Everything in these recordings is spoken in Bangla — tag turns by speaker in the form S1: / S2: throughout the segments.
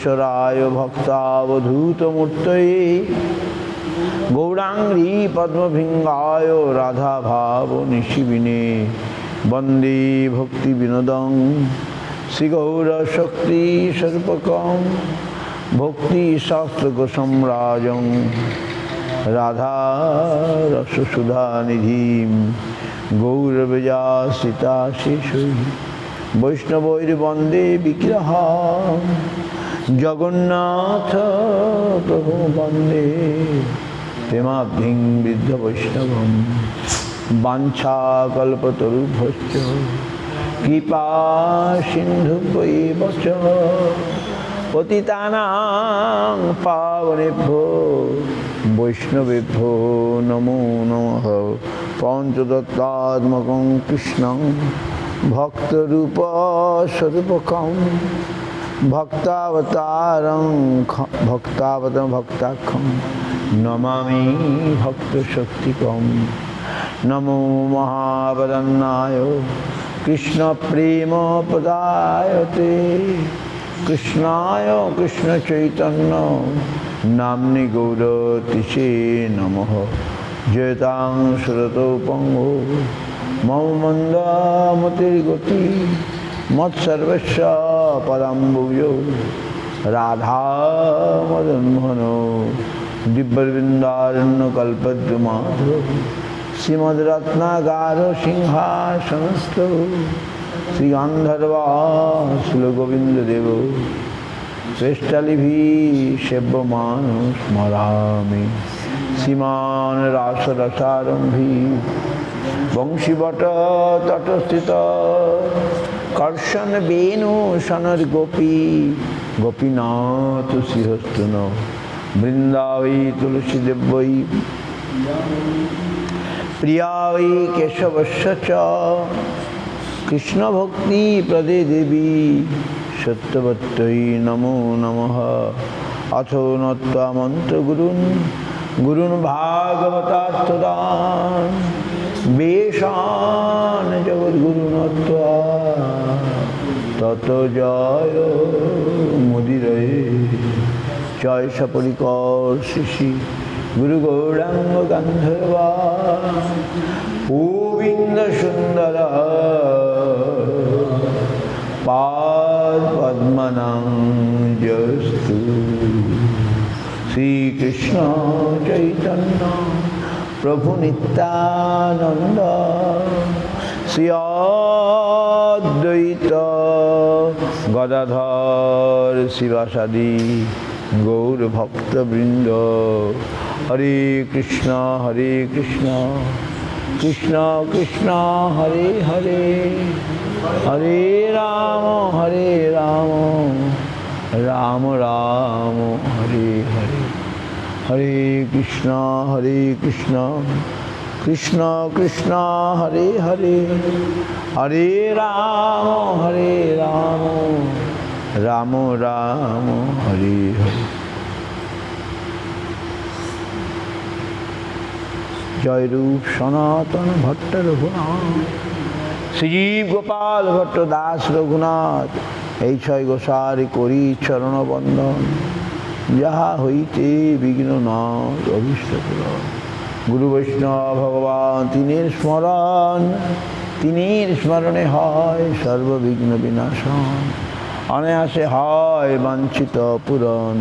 S1: केशराय भक्तावधूतमूर्तये गौरांगी पद्मभिंगाय राधा भाव निशिविने वंदे भक्ति विनोदं श्री गौर शक्ति सर्पकं भक्ति शास्त्र सम्राजं राधा रससुधा निधिं गौरवजासिता शिशु वैष्णवैर वंदे विग्रहं जगन्नाथ प्रभु वंदे प्रेमाब्धिं विद्ध वैष्णवं वाञ्छाकल्पतरुभ्यश्च कृपा सिन्धुभ्यैव च पतितानां पावनेभ्यो वैष्णवेभ्यो नमो नमः। पञ्चतत्त्वात्मकं कृष्णं भक्तरूपस्वरूपकं भक्तावतारं भक्ताख्यं नमामि भक्तशक्तिकं। नमो महावदन्नाय कृष्णप्रेमपदायते कृष्णाय कृष्णचैतन्य नाम्नि गौरतिसे नमः। जयतां सुरतो पंगो मम मंदमतिर्गति मत्सर्वस्व पदाम्बुजो राधा मदन्मोहनो दिव्यवृन्दारण्यकल्पद्रुमाधो श्रीमद्रत्नागार सिंहासनस्थो श्रीगान्धर्वासुरगोविन्ददेव श्रेष्ठलिभिः सेव्यमानो स्मरामि। श्रीमान रासरसारम्भी वंशीवट तटस्थित कर्षण वेणु सनर्गोपी गोपीनाथ श्रीहस्तन वृंदावै तुलसीदेवै प्रियावै केशवस्य च कृष्ण भक्ति प्रदे देवी सत्यवत्यै नमो नमः। अथो नत्वा मंत्र गुरुन् भागवतास्तदान् वेशान् जगद्गुरुनत्वा ततो जय मुदिरये। जय सपरिकर शिशि गुरु गौरांग गंधर्वा गोविंद सुंदर पाद पद्मनां जस्तु। श्री कृष्ण चैतन्य प्रभु नित्यानंद श्री अद्वैत गदाधर शिवासादि गौर भक्तवृंद। हरे कृष्ण कृष्ण कृष्ण हरे हरे हरे राम राम राम हरे हरे। हरे कृष्ण कृष्ण कृष्ण हरे हरे हरे राम राम राम हरे हरे। जय रूप सनातन भट्ट रघुनाथ श्रीजीव गोपाल भट्ट दास रघुनाथ এই ছয় গোসারি করি চরণ বন্দন যাহা হইতে বিঘ্ন নয় অভিষ্ট পূরণ। গুরু বৈষ্ণব ভগবান তিনের স্মরণে হয় সর্ববিঘ্ন বিনাশন অনায়াসে হয় বাঞ্ছিত পূরণ।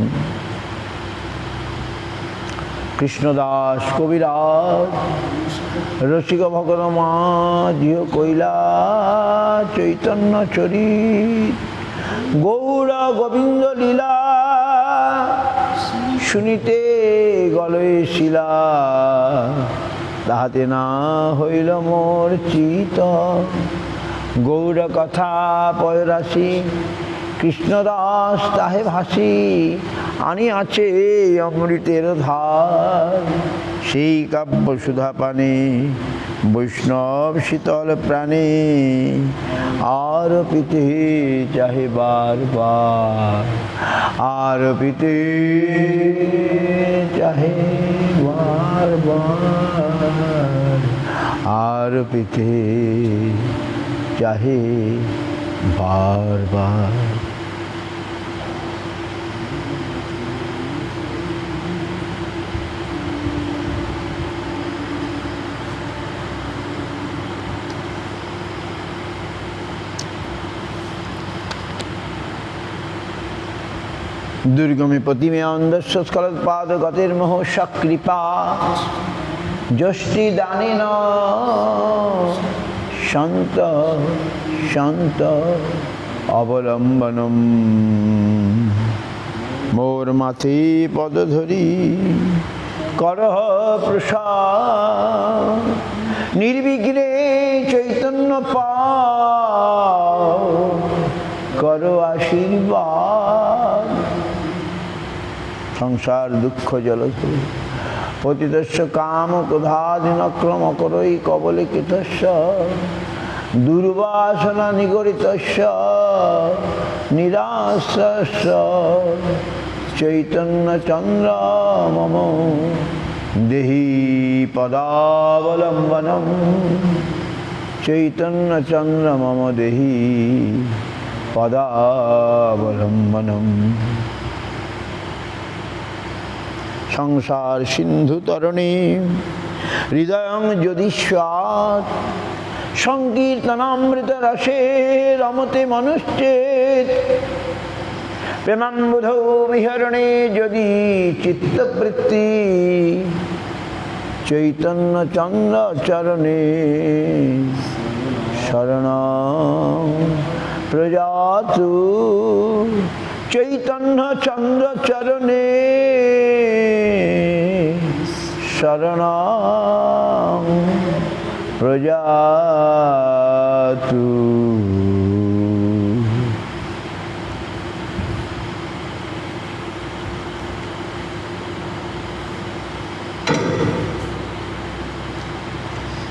S1: কৃষ্ণদাস কবিরাজ রসিক ভগত মাঝিও কৈলা চৈতন্য চরিত গৌর গোবিন্দ লীলা শুনিতে গলয়ে শিলা তাহাতে না হইল মোর চিত। গৌর কথা পয়রাশি কৃষ্ণদাস তাহে ভাসি আনি আছে অমৃতের ধার। সেই কাব্য সুধা পানে বৈষ্ণব শীতল প্রাণে আর পিতে চাহে বারবার আর পিতে চাহে বারবার আর পিতে চাহে বারবার। দুর্গমে প্রতিমে অন্ধস্য স্খলৎপাদ গতের মোহ সকৃপা যষ্টি দানেন শান্ত শান্ত অবলম্বনম। মোর মাথে পদ ধরি করহ প্রসাদ, নির্বিঘ্নে চৈতন্য পাও করো আশীর্বাদ। সংসার দুঃখ জলধু পতিতস্য কাম ক্রোধাদিনক্রম করৈ কবলে কৃতস্য, দুর্বাসনা নিগরিতস্য নিরাশস্য। চৈতন্য চন্দ্র মম দেহি পদাবলম্বনম, চৈতন্য চন্দ্র মম দেহি পদাবলম্বনম। সংসার সিন্ধু তরণী হৃদয়ং যদি স্বাদ, সংকীর্তনামৃত রসে রমতে মনুষ্যেত। প্রেমাম্বুধৌ বিহরণে যদি চিত্তবৃত্তি, চৈতন্য চন্দ্র চরণে শরণং প্রজাতু। চৈতন্য চন্দ্র চরণে শরণং প্রজাতু।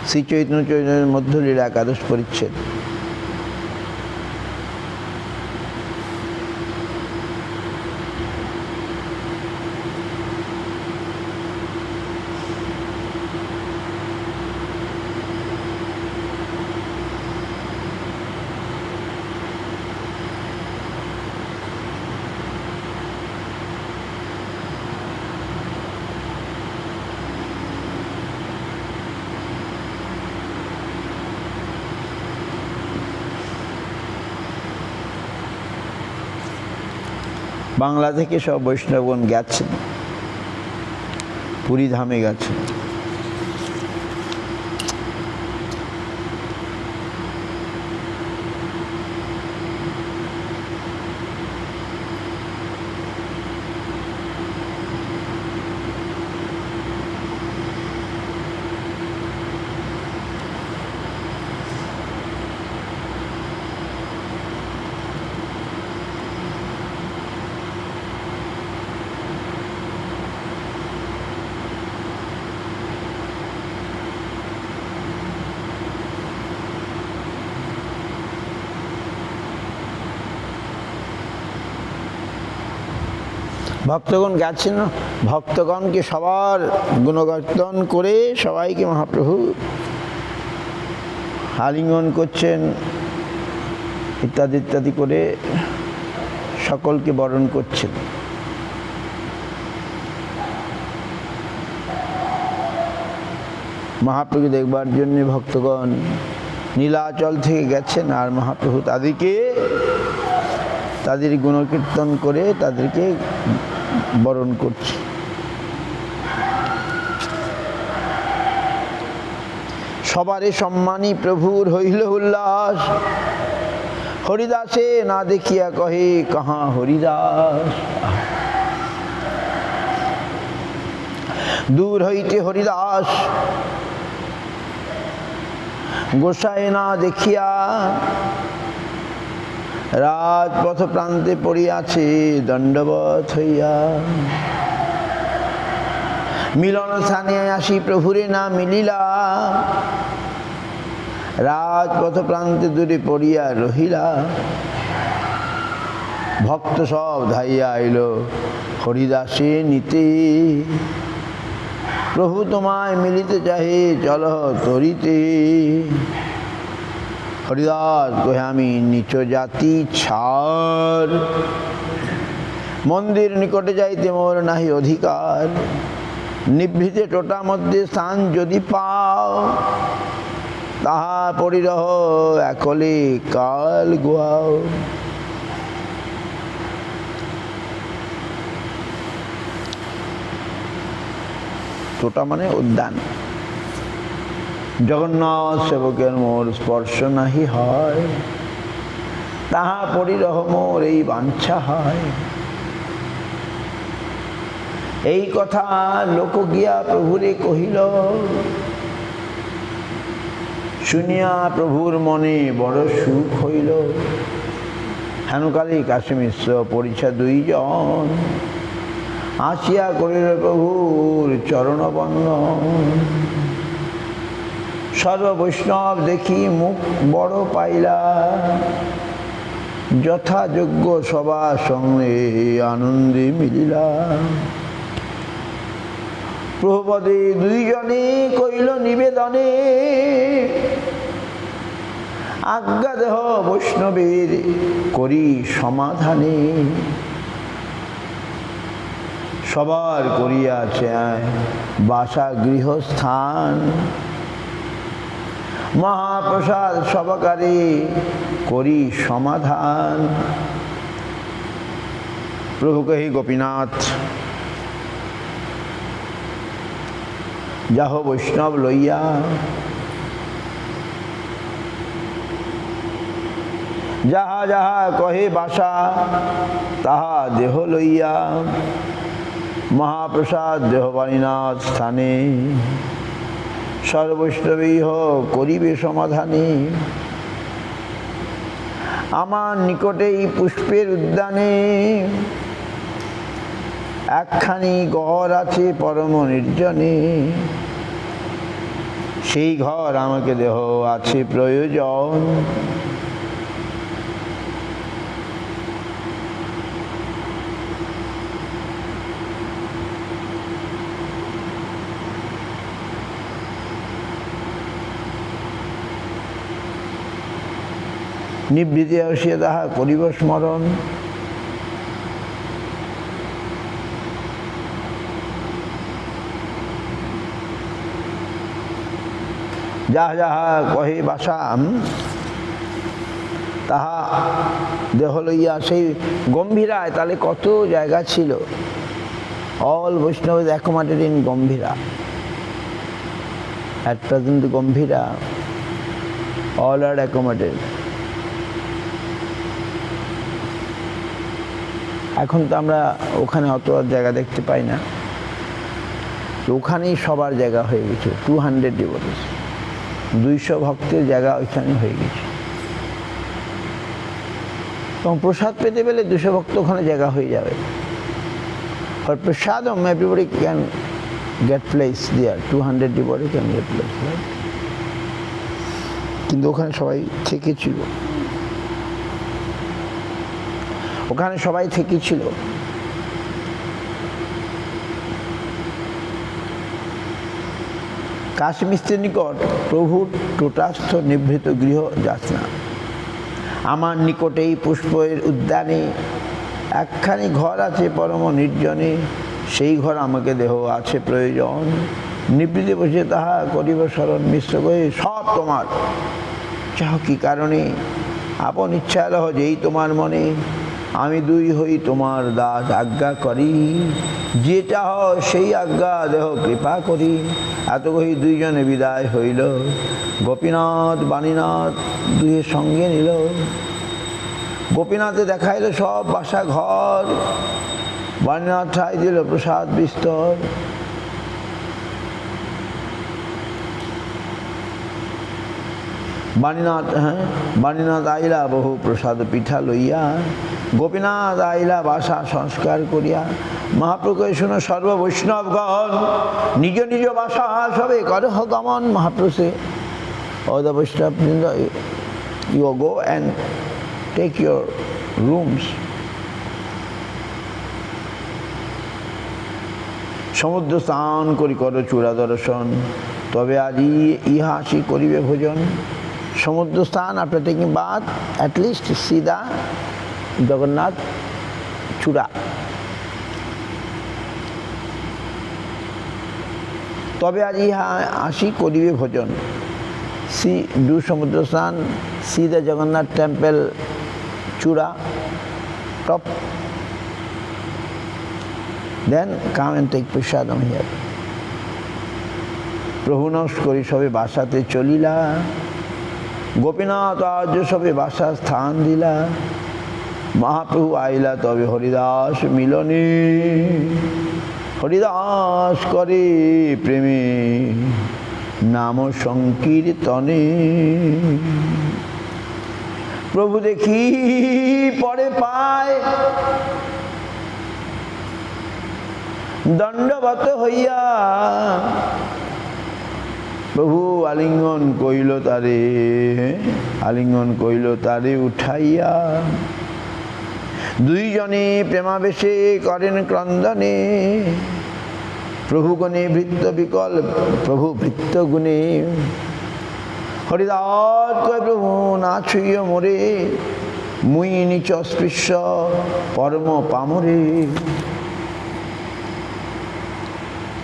S1: শ্রী চৈতন্য চৈতন্যের মধ্যলীলা একাদশ পরিচ্ছেদ। বাংলা থেকে সব বৈষ্ণবগণ গেছেন, পুরী ধামে গেছেন। ভক্তগণ গেছেন, ভক্তগণকে সবার গুণকীর্তন করে সবাইকে মহাপ্রভু আলিঙ্গন করছেন ইত্যাদি ইত্যাদি করে সকলকে বরণ করছেন। মহাপ্রভু দেখবার জন্য ভক্তগণ নীলাচল থেকে গেছেন, আর মহাপ্রভু তাদের গুণকীর্তন করে তাদেরকে বরণ করছে। সবারে সম্মানী প্রভুর হইল উল্লাস, হরিদাসে না দেখিয়া কহে কাহা হরিদাস। দূর হইতে হরিদাস গোসাই না দেখিয়া, রাজপথ প্রান্তে পড়িয়াছে দণ্ডবৎ হইয়া। মিলন স্থানে আসি প্রভুরে না মিলিলা, রাজপথ প্রান্তে দূরে পড়িয়া রহিলা। ভক্ত সব ধাইয়া আইল হরিদাসে নিতে, প্রভু তোমায় মিলিতে চাহে চল তরিতে। হরিদাস কহে আমি নিচ জাতি ছাড়, মন্দির নিকটে যাইতে মোর নাহি অধিকার। নিভৃতে টোটা মধ্যে স্থান যদি পাও, তাহা পরিরহ একলে কাল গুয়াও। টোটা মানে উদ্যান। জগন্নাথ সেবকের মোর স্পর্শ নাহি হয়, তাহা পরিরহ মোর এই বাঞ্ছা হয়। এই কথা লোক গিয়া প্রভুরে কহিল, শুনিয়া প্রভুর মনে বড় সুখ হইল। হেনকালে কাশী মিশ্র পরিছা দুইজন, আসিয়া করিল প্রভুর চরণ বন্দন। সর্ব বৈষ্ণব দেখি মুখ বড় পাইলা, যথাযোগ্য সভা সঙ্গে আনন্দে মিলিলা। প্রভুপদে দুইজনে কইল নিবেদনে, আজ্ঞা দেহ বৈষ্ণবের করি সমাধানে। সবার করিয়াছে বাসা গৃহস্থান, মহাপ্রসাদ সবাকারে করি সমাধান। প্রভু কহি গোপীনাথ, যাহ বৈষ্ণব লইয়া, যাহা যাহা কহে বাসা তাহা দেহ লইয়া। মহাপ্রসাদ দেহবাণীনাথ স্থানে, সর্বৈষ্ণবীহ করিবে সমাধানে। আমার নিকটেই পুষ্পের উদ্যানে, একখানি ঘর আছে পরম নির্জনে। সেই ঘর আমাকে দেহ আছে প্রয়োজন। নিবৃত্তি আসিয়া তাহা করিব স্মরণ। যাহা যাহা কহে বাসা তাহা দেহ লইয়া। সেই গম্ভীরায় তাহলে কত জায়গা ছিল। অল বৈষ্ণব accommodated in Gambhira. At present Gambhira all are accommodated. এখন তো আমরা ওখানে অত জায়গা দেখতে পাই না, তো ওখানেই সবার জায়গা হয়ে গেছে। 200 ডিভোটিস, 200 ভক্তের জায়গা ওইখানে হয়ে গেছে। এবং প্রসাদ পেতে পেলে 200 ভক্ত ওখানে জায়গা হয়ে যাবে। For prasadam everybody can get place there. 200 devotees can get place, right? কিন্তু ওখানে সবাই থেকেছিল, ওখানে সবাই থেকেছিল। কাশী মিশ্রের নিকট প্রভুর টোটাস্থ নিভৃত গৃহ যাচনা। আমার নিকটেই পুষ্পের উদ্যানে, একখানি ঘর আছে পরম নির্জনে। সেই ঘর আমাকে দেহ আছে প্রয়োজন। নিবৃত্তি বসে তাহা করিব স্মরণ। মিশ্র কহে, সব তোমার, চাহ কি কারণে? আপন ইচ্ছা লহ যেই তোমার মনে। আমি দুই হই তোমার দাস, আজ্ঞা করি যে চাহ সেই আজ্ঞা দেহ কৃপা করি। এত কহি দুইজনে বিদায় হইল। গোপীনাথ বাণীনাথ দুইয়ের সঙ্গে নিল। গোপীনাথে দেখাইল সব বাসা ঘর, বাণীনাথ ঠাই দিল প্রসাদ বিস্তর। বাণীনাথ আইলা বহু প্রসাদ পিঠা লইয়া। গোপীনাথ আইলা বাসা সংস্কার করিয়া। মহাপ্রভু শুনো সর্ব বৈষ্ণবগণ, নিজ নিজ বাসা সবে করহ গমন। Mahaprabhu all the Vaishnava Vrinda, you go and take your rooms. সমুদ্র স্নান করি কর চূড়া দর্শন, তবে আজি ইহা আসি করিবে ভোজন। সমুদ্র স্নান, after taking bath, at least see the Jagannath চূড়া। তবে আজ ইহা আসি করিবে ভোজন। do সমুদ্র স্নান, see the Jagannath temple চূড়া top, then come and take prasadam here. প্রভু নস্করি সবে বাসাতে চলিলা, গোপীনাথ আর্য সবে বাসা স্থান দিলা। মহাপ্রভু আইলা তবে হরিদাস মিলনে, হরিদাস করে প্রেমে নাম সংকীর্তনে। প্রভু দেখি পরে পায় দণ্ডবত হইয়া, প্রভু আলিঙ্গন কইল তারে, আলিঙ্গন কইল তারে উঠাইয়া। দুইজনে প্রেমাবেশে করেন ক্রন্দনে, প্রভু গুণে ভৃত্য বিকল, প্রভু ভৃত্য গুণে। হরিদাস কয় প্রভু না ছুঁয় মোরে, মুই নিচ স্পৃশ্য পরম পামরে।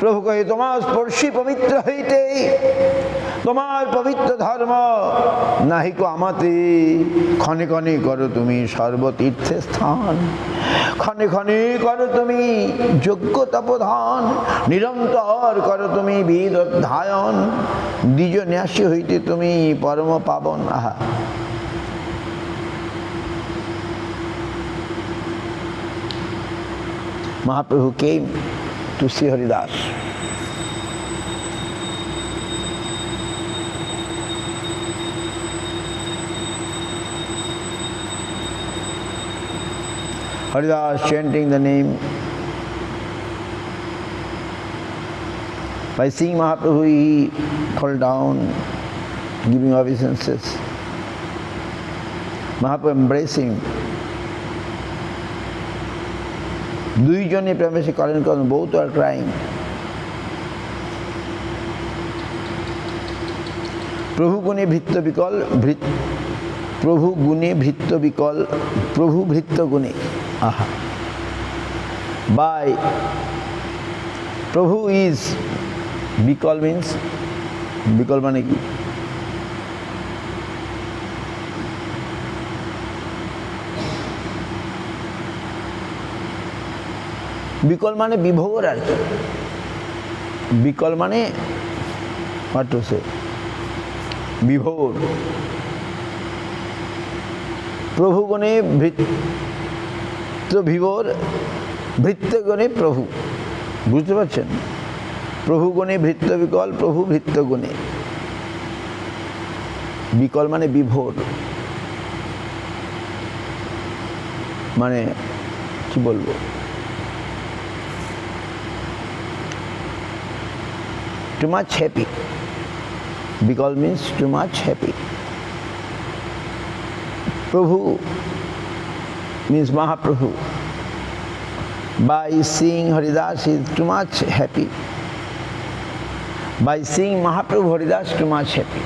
S1: প্রভু কহে তোমার স্পর্শী পবিত্র হইতে, তোমার পবিত্র ধর্ম নাহিক আমাতে। ক্ষণে ক্ষণে করো তুমি সর্বতীর্থে স্থান, ক্ষণে ক্ষণে করো তুমি যজ্ঞ তপধান। নিরন্তর করো তুমি বেদ অধ্যায়ন, দ্বিজ ন্যাসী হইতে তুমি পরম পাবন। আহা, Mahaprabhu came to see Haridas. Haridas chanting the name. By seeing Mahaprabhu, he fell down, giving obeisances. Mahaprabhu embraced him. দুইজনে প্রেমে করেন কারণ both are crying. প্রভু গুণে ভৃত্য বিকল, প্রভু গুণে ভৃত্য বিকল, প্রভু ভৃত্য গুণে। আহা, বাই প্রভু ইজ বিকল মিন্স, বিকল মানে কি? বিকল মানে বিভোর আর কি। বিকল মানে হোয়াট টু সে, বিভোর। প্রভু গুণে ভৃত্য বিভোর, ভৃত্য গুণে প্রভু। বুঝতে পারছেন? প্রভু গুণে ভৃত্য বিকল, প্রভু ভৃত্য গুণে। বিকল মানে বিভোর, মানে কি বলবো, too much happy. Bikol means too much happy. Prabhu means Mahaprabhu. By seeing Haridas, he is too much happy. By seeing Mahaprabhu, Haridas too much happy.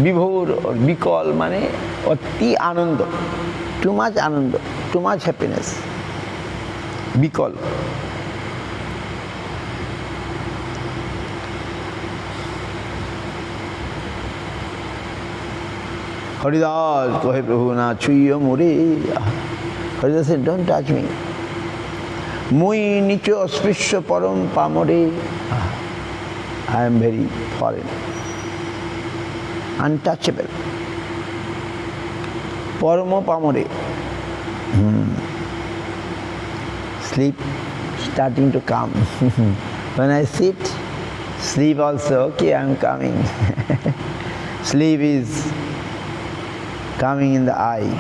S1: Vibhor or Bikol mane অতি আনন্দ, too much Ananda, too much happiness. Bikol. Haridas kohe Prabhu na chuiyo more. Haridas said, don't touch me. Mui nicho asprisya param pamore. I am very foreign, untouchable. Paramo pamore. Sleep starting to come. When I sit, sleep also, okay, I am coming. Sleep is coming in the eye.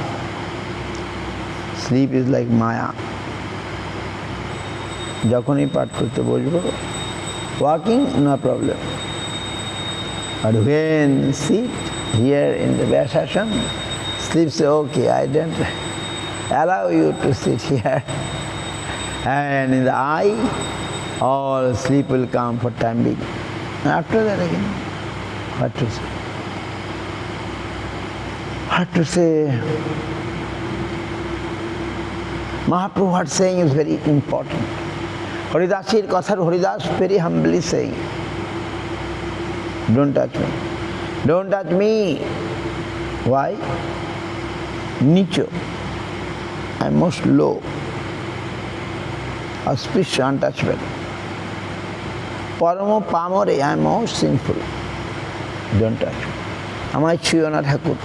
S1: Sleep is like Maya. যখনই পাঠ করতে বসবো, walking, no problem. But when sit here in the Vyasashram, sleep say, okay, I don't allow you to sit here. And in the eye, all sleep will come for time being. After that again, what to say? What to say? Mahaprabhu what saying is very important. Haridasir Kathar Haridas very humbly saying, don't touch me. Don't touch me. Why? Nicho. I am most low. Auspicious, untouchable. পরম পামরে, I am most sinful, don't touch. আমায় ছুঁয়ো না ঠাকুর।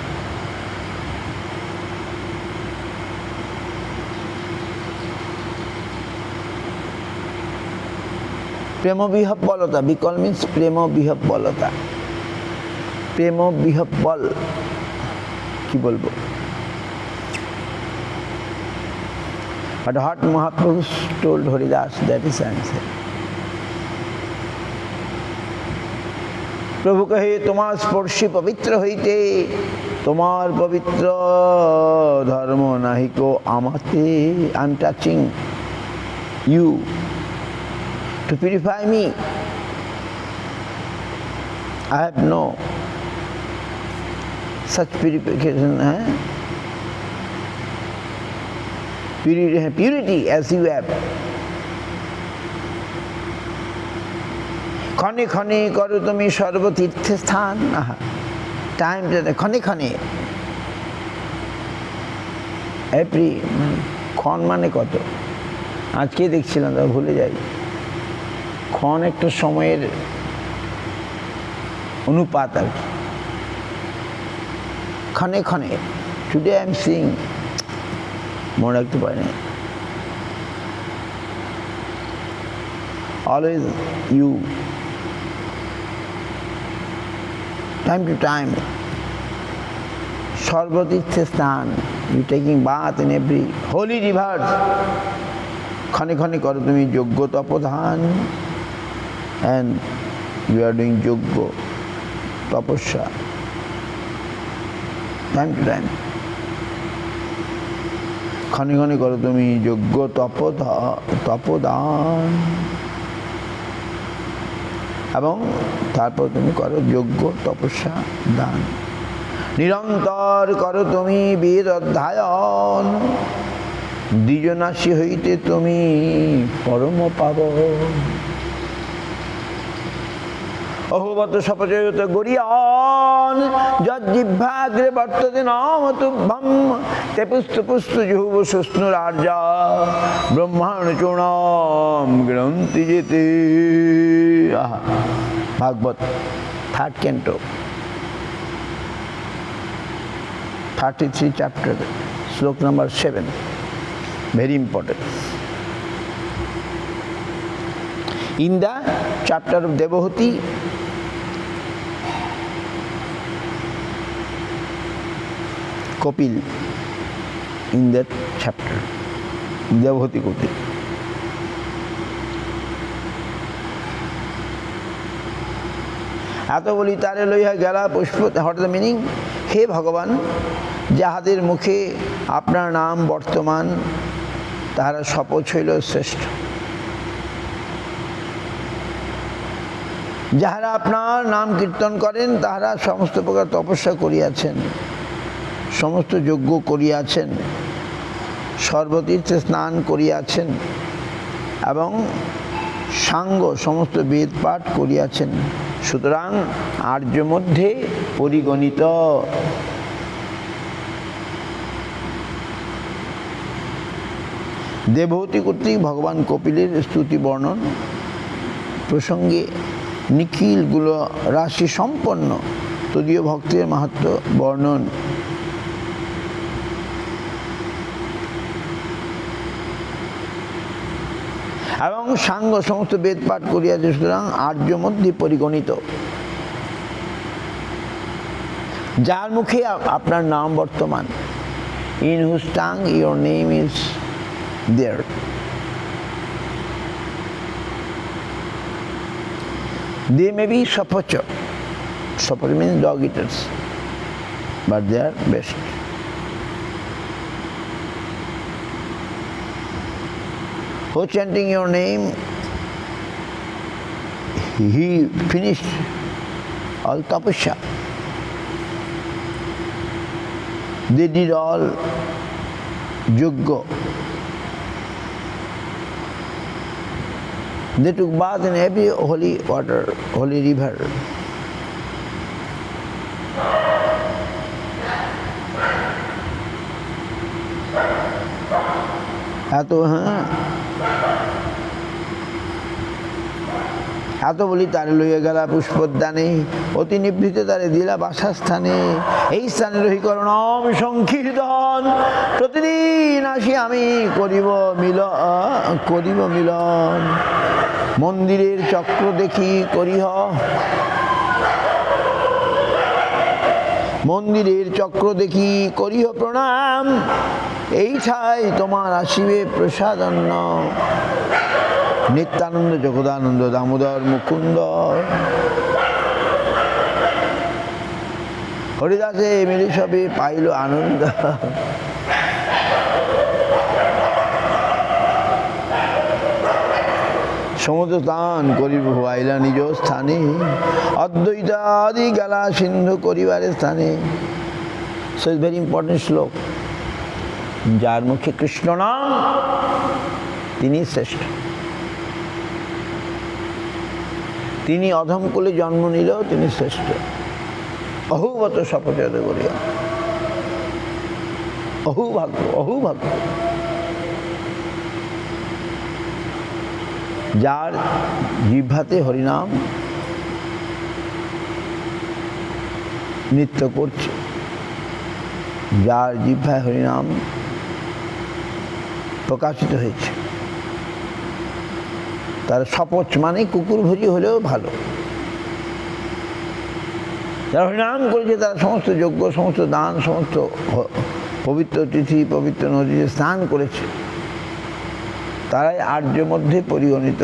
S1: প্রেম বিহব্বলতা, বিকল মিন্স প্রেম বিহব্বলতা। প্রেম বিহব্বল কি বলবো? But what Mahaprabhu told Haridas, that is answer. প্রভু কহে তোমার স্পর্শে পবিত্র হইতে, তোমার পবিত্র ধর্ম নাহিকো আমাতে। I am touching you to purify me. I have no such purification, purity as you have. ক্ষণে ক্ষণে করো তুমি সর্বতীর্থে স্থান। টাইম ক্ষণে ক্ষণে, এভরি, ক্ষণ মানে কত? আজকে দেখছিলাম, তা ভুলে যাই। ক্ষণ একটা সময়ের অনুপাত আর কি। ক্ষণে ক্ষণে, টুডে আই এম সিইং, মনে রাখতে পারি না। Always you, time to time, সর্বতীর্থে স্নান, you taking bath in every holy rivers. ক্ষণে ক্ষণে করো তুমি যজ্ঞ তপধান, and you are doing যজ্ঞ তপস্যা, time to time. ক্ষণে ক্ষণে করো তুমি যজ্ঞ তপদান, এবং তারপর তুমি করো যজ্ঞ তপস্যা দান। নিরন্তর করো তুমি বেদ অধ্যায়ন, দ্বিজনাশী হইতে তুমি পরম পাবন। অহবত সপচয়ত গরিয়ান, যজ্জিহ্বাগ্রে বর্ততে নাম তুভ্যম, তে পুস্ত পুস্ত জুহুব সুস্নুরার্যা, ব্রহ্মাণ চূর্ণাম গ্রন্থি যেতে। ভাগবত, 3rd canto, 33 chapter, শ্লোক number 7, very important. In the chapter of Devahuti, Kopil, in that chapter, Devahuti Kopil. এত বলি তারে লইয়া গেলা পুষ্প। What is the meaning? হে ভগবান, যাহাদের মুখে আপনার নাম বর্তমান, তাহারা শপথ হইল শ্রেষ্ঠ। যাহারা আপনার নাম কীর্তন করেন, তাহারা সমস্ত প্রকার তপস্যা করিয়াছেন, সমস্ত যজ্ঞ করিয়াছেন, সর্বতীর্থে স্নান করিয়াছেন, এবং সাঙ্গ সমস্ত বেদ পাঠ করিয়াছেন, সুতরাং আর্য মধ্যে পরিগণিত। দেবহূতি কর্তৃক ভগবান কপিলের স্তুতি বর্ণন প্রসঙ্গে নিখিলগুলো রাশি সম্পন্ন তদীয় ভক্তের মাহাত্ম্য বর্ণন। এবং সাঙ্গ সমস্ত বেদ পাঠ করিয়াছে, সুতরাং আর্য মধ্যে পরিগণিত। যার মুখে আপনার নাম বর্তমান, in whose tongue your name is there. They may be sapocha. Sapocha means dog eaters, but they are best. Who chanting your name, he finished all tapasya. They did all yajna. They took bath in every holy water, holy river. এত বলি তারে লইয়া গেলা পুষ্পোদ্যানে, অতি নিভৃতে তারে দিলা বাসাস্থানে। এই স্থানে রহি করণম সংকীর্তন, প্রতিদিন আসি আমি করিব মিলন। মন্দিরের চক্র দেখি করিহ, মন্দিরের চক্র দেখি করিহ প্রণাম। এই ঠাই তোমার আসিবে প্রসাদান্ন, নিত্যানন্দ জগদানন্দ দামোদর মুকুন্দ। হরিদাসে মিলি সবে পাইল আনন্দ। সমুদ্র স্নান করিব আইলা নিজ স্থানে, অদ্বৈতাদি গেলা সিন্ধু করিবারের স্থানে। সো ইটস ভেরি ইম্পর্টেন্ট শ্লোক। যার মুখে কৃষ্ণ নাম তিনি শ্রেষ্ঠ। তিনি অধম কুলে জন্ম নিলেও তিনি শ্রেষ্ঠ। অহুবত শপথ করিয়া, অহুভাগ্য অহুভাগ্য। যার জিহ্বাতে হরিনাম নৃত্য করছে, যার জিহ্বায় হরিনাম প্রকাশিত হয়েছে, তার শপথ মানে কুকুর ভোজি হলেও ভালো। যারা হরিনাম করেছে তারা সমস্ত যজ্ঞ, সমস্ত দান, সমস্ত পবিত্র তিথি, পবিত্র নদীতে স্নান করেছে, তারাই আর্য মধ্যে পরিগণিত।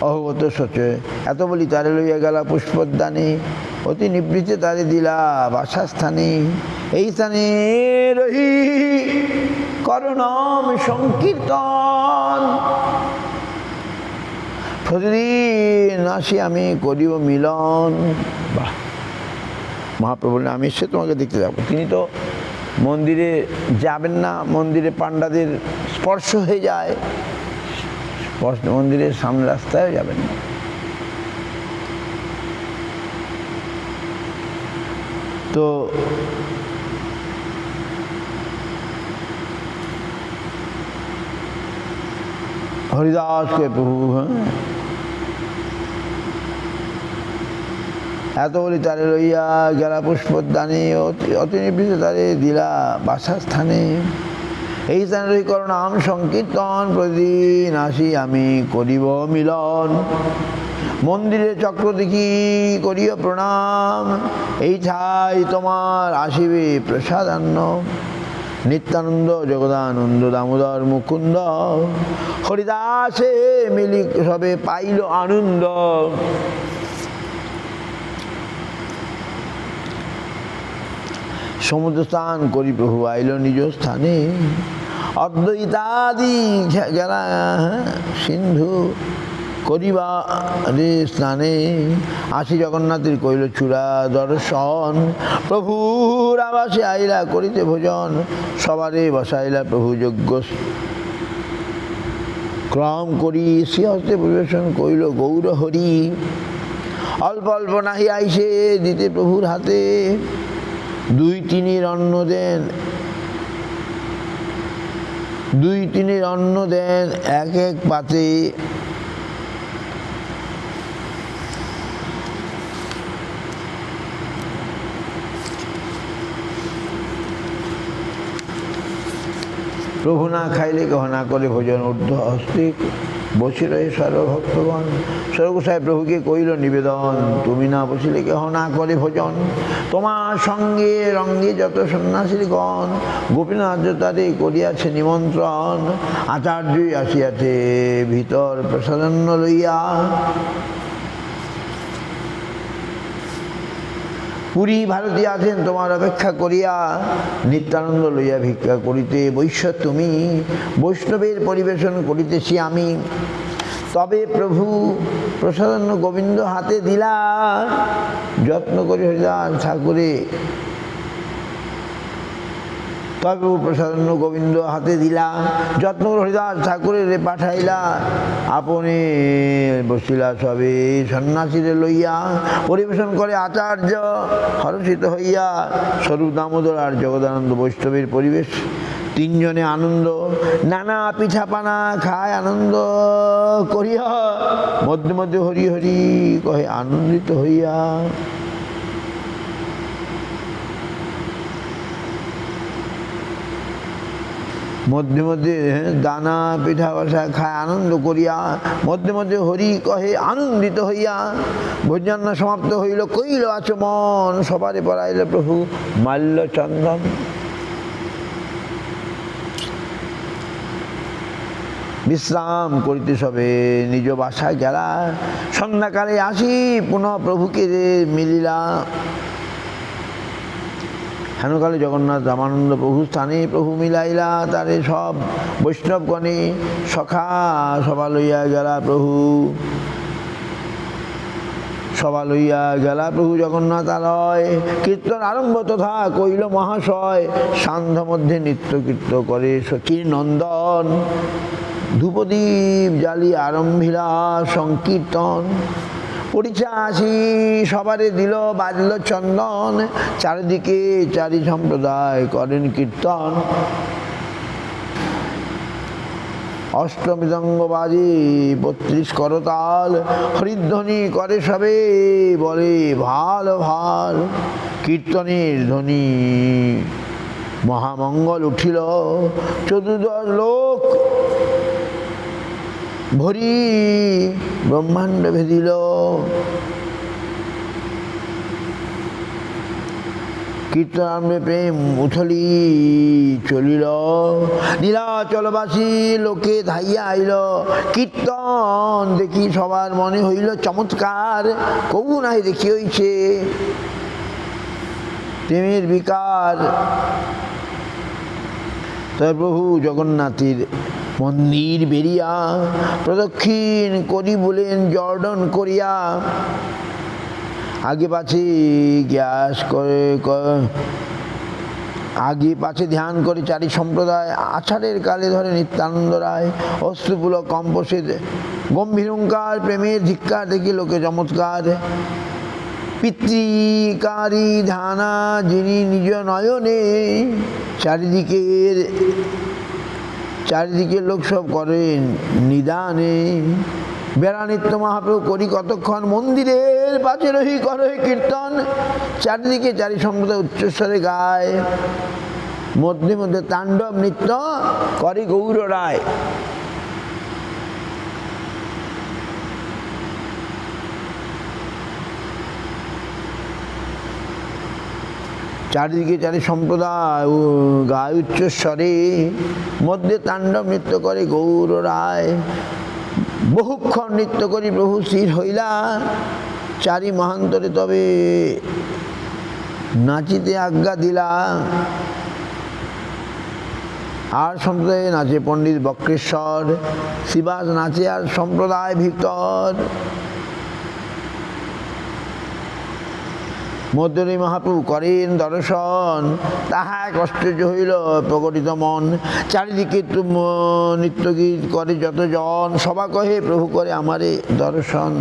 S1: অহবত সচে এত বলি তারে লইয়া গেলা পুষ্পোদ্যানে, অতি নিবৃত্তে তারে দিলা বাসাস্থানে। এই স্থানে রহি করণম সংকীর্তন, প্রতিদিন আসি আমি করিব মিলন। বাহ! মহাপ্রভু বললেন আমি সে তোমাকে দেখতে যাবো। তিনি তো মন্দিরে যাবেন না, মন্দিরে পাণ্ডাদের স্পর্শ হয়ে যায়, মন্দিরের সামনে রাস্তায় যাবেন না। তো হরিদাস কে প্রভু, এত বলি তারে লইয়া গেলা পুষ্পোদ্যানে, অতি নিবৃত্তে তারে দিলা বাসাস্থানে। এই স্থানে রহি করণাম সংকীর্তন, প্রতিদিন আসি আমি করিব মিলন। মন্দিরে চক্র দেখি করিও প্রণাম, এই ঠাই তোমার আসিবে প্রসাদান্ন। নিত্যানন্দ জগদানন্দ দামোদর মুকুন্দ, হরিদাসে মিলি সবে পাইল আনন্দ। সমুদ্র স্নান করি প্রভু আইল নিজ স্থানে, অদ্বৈতাদি গেলা সিন্ধু করিবা রে স্নানে। আসি জগন্নাথের কইল চূড়া দর্শন, প্রভুর আবাসে আইলা করিতে ভোজন। সবারে বসাইলা প্রভু যজ্ঞ ক্রম করি, শ্রীহস্তে পরিবেশন কইল গৌর হরি। অল্প অল্প নাহি আইসে দিতে প্রভুর হাতে, দুই তিনের অন্ন দেন, দুই তিনের অন্ন দেন এক এক পাতে। প্রভু না খাইলে কেহ না করে ভোজন, ঊর্ধ্ব হস্তে বসে রহে সর্বভক্তগণ। স্বর্গসায় প্রভুকে কইল নিবেদন, তুমি না বসিলে কেহ না করে ভোজন। তোমার সঙ্গে রঙ্গে যত সন্ন্যাসীগণ, গোপীনাথ তারে করিয়াছে নিমন্ত্রণ। আচার্যই আসিয়াছে ভিতর প্রসাদান্ন লইয়া, পুরী ভারতী আছেন তোমার অপেক্ষা করিয়া। নিত্যানন্দ লইয়া ভিক্ষা করিতে বৈশ্য তুমি, বৈষ্ণবের পরিবেশন করিতেছি আমি। তবে প্রভু প্রসাদান্ন গোবিন্দ হাতে দিলা, যত্ন করে হরিদাস ঠাকুরে তবে প্রভু প্রসাদন্য গোবিন্দ হাতে দিলা, যত্ন হরিদাস ঠাকুরের পাঠাইলা, আপনি বসিলা সবে সন্ন্যাসীরে লইয়া, পরিবেশন করে আচার্য হর্ষিত হইয়া। স্বরূপ দামোদর আর জগদানন্দ বৈষ্ণবের পরিবেশ, তিনজনে আনন্দ, নানা পিঠাপানা খায় আনন্দ করিয়া, মধ্যে মধ্যে হরি হরি কহে আনন্দিত হইয়া। মধ্যে মধ্যে দানা পিঠা বসা খায় আনন্দ করিয়া, মধ্যে মধ্যে হরি কহে আনন্দিত হইয়া। ভোজনান্ন সমাপ্ত হইল, কইল আচমন, সবারে পড়াইল প্রভু মাল্য চন্দন। বিশ্রাম করিতে সবে নিজ বাসায় গেলা, সন্ধ্যাকালে আসি পুনঃ প্রভুকে মিলিলা। হেনকালে জগন্নাথ রামানন্দ প্রভু স্থানে প্রভু মিলাইলা, তারে সব বৈষ্ণবগণে সখা সভা লইয়া গেলা প্রভু। সভা লইয়া গেলা প্রভু জগন্নাথ আলয়, কীর্তন আরম্ভ তথা কইল মহাশয়, সান্ধ্য মধ্যে নিত্য কীর্ত করে সখীর নন্দন। ধূপদীপ জ্বালি আরম্ভিলা সংকীর্তন, পরিচাসী সবারে দিল বাজল চন্দন, চারিদিকে চারি সম্প্রদায় করেন কীর্তন। অষ্টমৃদঙ্গ বাজে 32 করতাল, হরিধ্বনি করে সবে বলে ভাল ভাল। কীর্তনের ধ্বনি মহামঙ্গল উঠিল, 14 লোক ভরি ব্রহ্মাণ্ড ভেদিল। কীর্তনামে প্রেম উথলি চলিল, নীলাচলবাসী লোকে ধাইয়া আইল। কীর্তন দেখি সবার মনে হইল চমৎকার, কবু নাই দেখি হইছে প্রেমের বিকার। তবে প্রভু জগন্নাথের মন্দির বেরিয়া, প্রদক্ষিণ করি বলেন জর্ডন করিয়া। আগে পাছে গ্যাস করে আগে পাছে ধ্যান করে চারি সম্প্রদায়, আষাঢ়ের কালে ধরে নিত্যানন্দ রায়। অশ্রুপুলক কম্পসে গম্ভীরঙ্কার, প্রেমের ধিক্কার দেখি লোকে চমৎকার। পিতৃকারী ধানা যিনি নিজ নয়নে, চারিদিকে লোক সব করেন নিদানে। বেড়া নিত্য মহাপ্রভু করি কতক্ষণ, মন্দিরের পাশে রহি করে কীর্তন। চারিদিকে চারি সম্প্রদায় উচ্চস্বরে গায়, মধ্যে মধ্যে তাণ্ডব নৃত্য করে গৌর রায়। চারিদিকে চারি সম্প্রদায় গায় উচ্চস্বরে, মধ্যে তাণ্ডব নৃত্য করে গৌর রায়। বহুক্ষণ নৃত্য করি প্রভু স্থির হইলা, চারি মহান্তরে তবে নাচিতে আজ্ঞা দিলা। আর সম্প্রদায়ে নাচে পণ্ডিত বক্রেশ্বর, শিবাস নাচে আর সম্প্রদায় ভিতর। মধ্যে মহাপ্রভু করেন দর্শন, তাহা এক আশ্চর্য হইল প্রকটিত মন। চারিদিকে নৃত্যগীত করে যতজন, সভা কহে প্রভু করে আমারে দর্শন।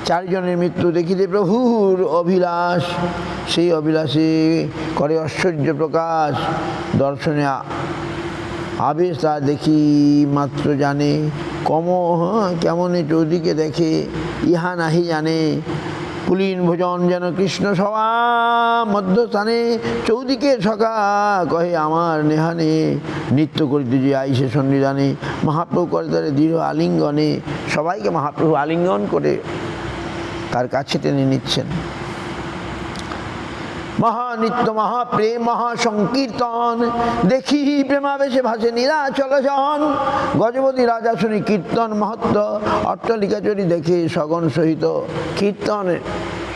S1: চারিজনের মৃত্যু দেখিতে প্রভুর অভিলাষ, সেই অভিলাষে করে ঐশ্বর্য প্রকাশ। দর্শনে আবেশ তা দেখি মাত্র জানে, কেমনে চৌদিকে দেখে ইহা নাহি জানে। পুলিন ভোজন যেন কৃষ্ণ সভা মধ্যস্থানে, চৌদিকে সখা কহে আমার নেহানে। নৃত্য করিতে যে আইসে সন্নিধানে, মহাপ্রভু করে তারে দৃঢ় আলিঙ্গনে। সবাইকে মহাপ্রভু আলিঙ্গন করে তার কাছে টেনে নিচ্ছেন। মহানৃত্য মহাপ্রেম মহাসংকীর্তন, দেখি প্রেমাবেশে ভাসে নীলাচল জন। গজপতি রাজা শুনি কীর্তন মহত্ব, অট্টালিকা চরি দেখে সগণ সহিত। কীর্তন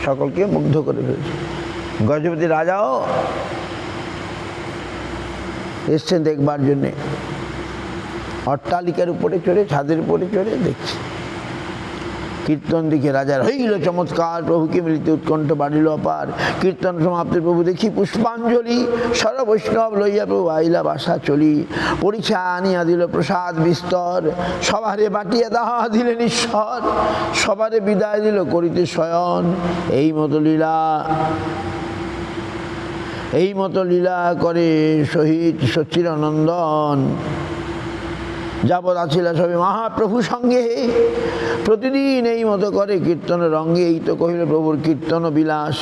S1: সকলকে মুগ্ধ করে ফেলেছে। গজপতি রাজাও এসছেন দেখবার জন্যে, অট্টালিকার উপরে চড়ে ছাদের উপরে চড়ে দেখছে। কীর্তন দেখে রাজার হইল চমৎকার, প্রভুকে মিলিতে উৎকণ্ঠ বাড়িল অপার। কীর্তন সমাপ্তি প্রভু দেখি পুষ্পাঞ্জলি, সর্বৈষ্ণব লইয়া প্রভু আইলা বাসা চলি। পরিছা আনিয়া দিল প্রসাদ বিস্তর, সবারে বাটিয়া দাহা দিলেন ঈশ্বর। সবারে বিদায় দিল করিতে শয়ন, এই মতো লীলা করে শহীদ সচ্চিদানন্দন। যাবৎ আছিলা সবে মহাপ্রভু সঙ্গে, প্রতিদিন এই মতো করে কীর্তন রঙ্গে। এই তো কহিল প্রভুর কীর্তন বিলাস,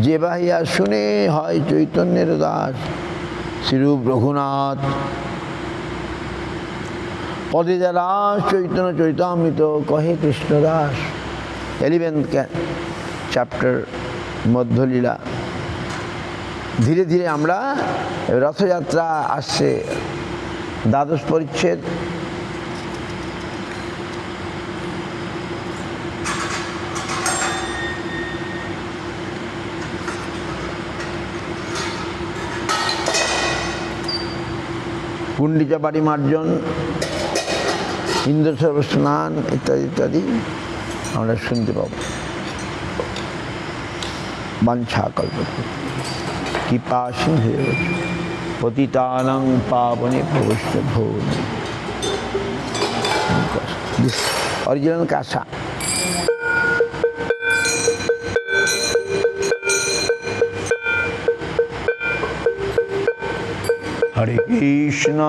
S1: যে বাহিয়া শুনে হয় চৈতন্যের দাস। শ্রীরূপ রঘুনাথ পদে যারা চৈতন্য চৈতামৃত কহে কৃষ্ণদাস। 11th chapter Madhyalila. ধীরে ধীরে আমরা রথযাত্রা আসছে, দ্বাদশ পরিচ্ছেদ। গুন্ডিচা বাড়ি মার্জন, ইন্দ্র স্নান ইত্যাদি ইত্যাদি আমরা শুনতে পাব। বাঞ্ছা কল্পতরু কৃপা সিন্ধু পতিতানাং পাবনে ভবৈষ্ণভো। অরিজিনাল কাঁসা। হরে কৃষ্ণ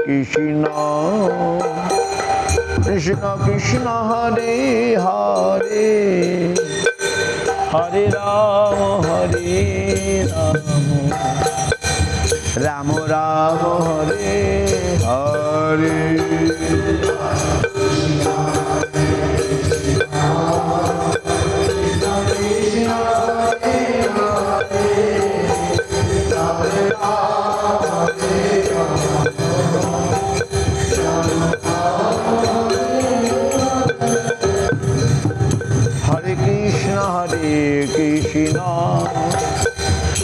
S1: কৃষ্ণ কৃষ্ণ হরে হরে, হরে রাম রাম রাম হরে হরে।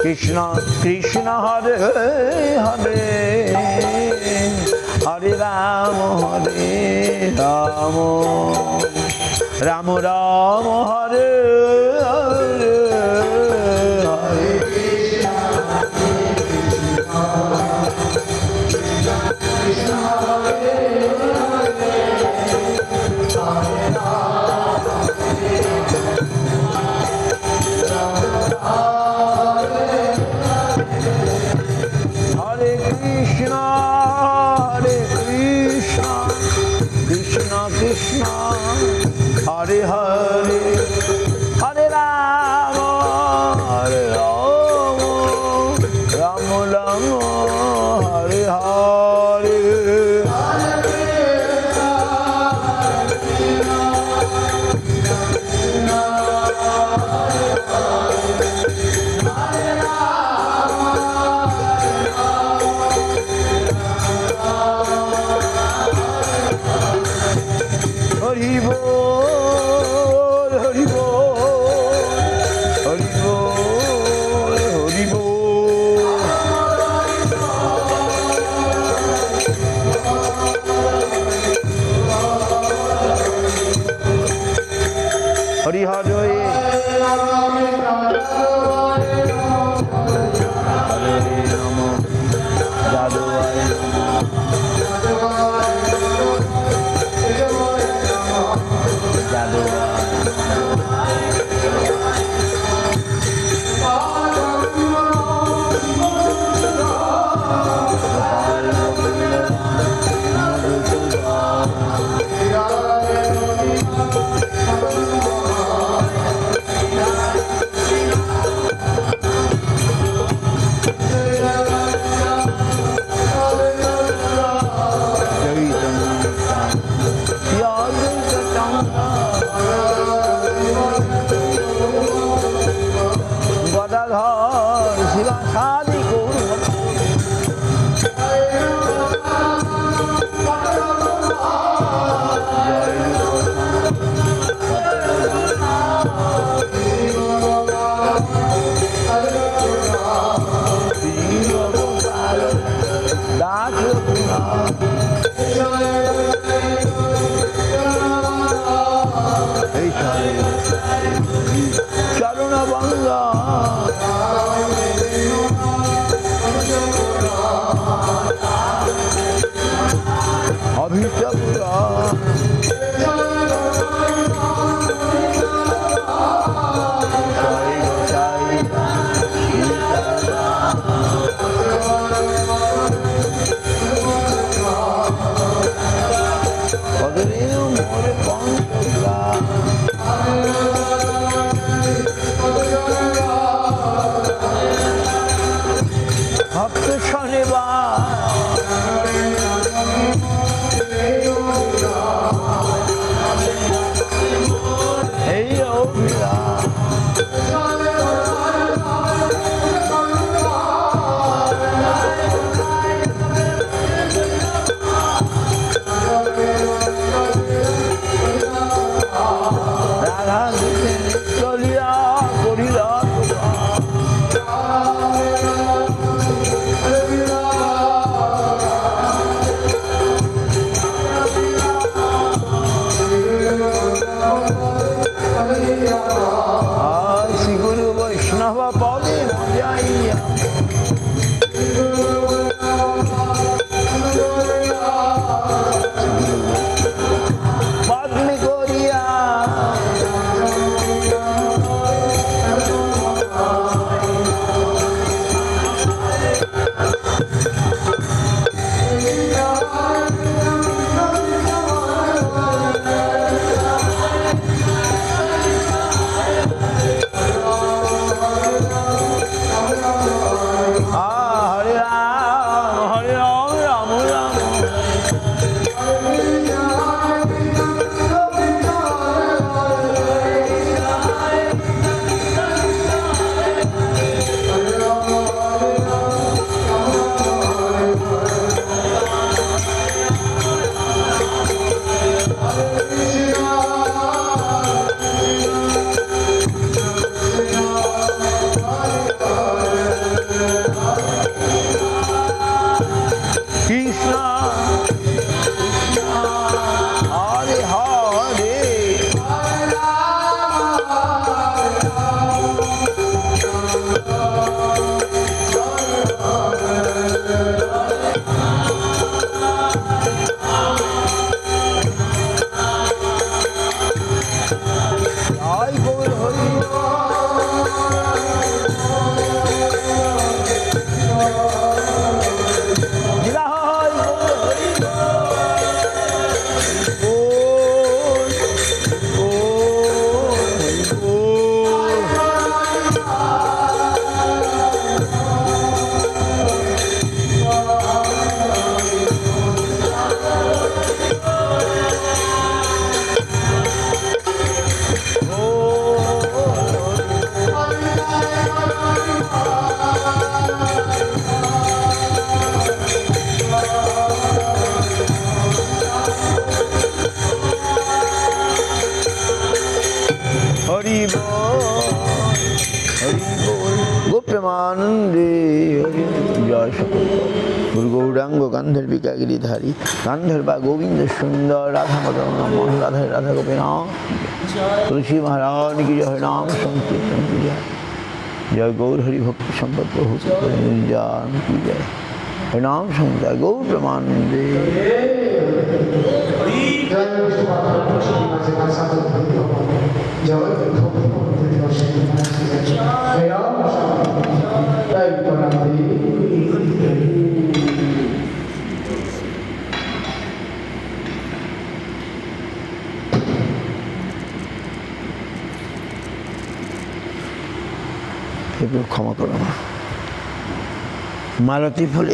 S1: কৃষ্ণ কৃষ্ণ হরে হরে, হরে রাম রাম রাম হরে হরে, হরে হরে হরে, হরে রাম রাম রাম হরে হরে। হরি বল হরি বল হরি বল হরি বল। হরি হরে হরে নম যাদবায় বন্ধ অভিচপুরা ভক্ত শনিবার এই অভিলাষ রাধা চলিয়া করিল শ্রী গুরু বৈষ্ণব পদে যাইয়া পদ্মে করিয়া হরে রাম রাম রাম কৃষ্ণ হরে হরে জয় গৌর হরি হরি বল গোপ্রেমানন্দে হরি জয় সকল গুরু গৌরাঙ্গ গান্ধের বিকাগিরিধারী গান্ধের বা গোবিন্দ সুন্দর রাধা মদন মোহন রাধা রাধা গোপীনাথ তুলসী মহারাজ কি জয় নাম সংকীর্তন কি জয় জয় গৌর হরি ভক্তি সম্পদ প্রভু নির্জান কি জয় হরি নাম সংখ্যা গৌর প্রেমানন্দে ক্ষমা করো মালতী ফুলে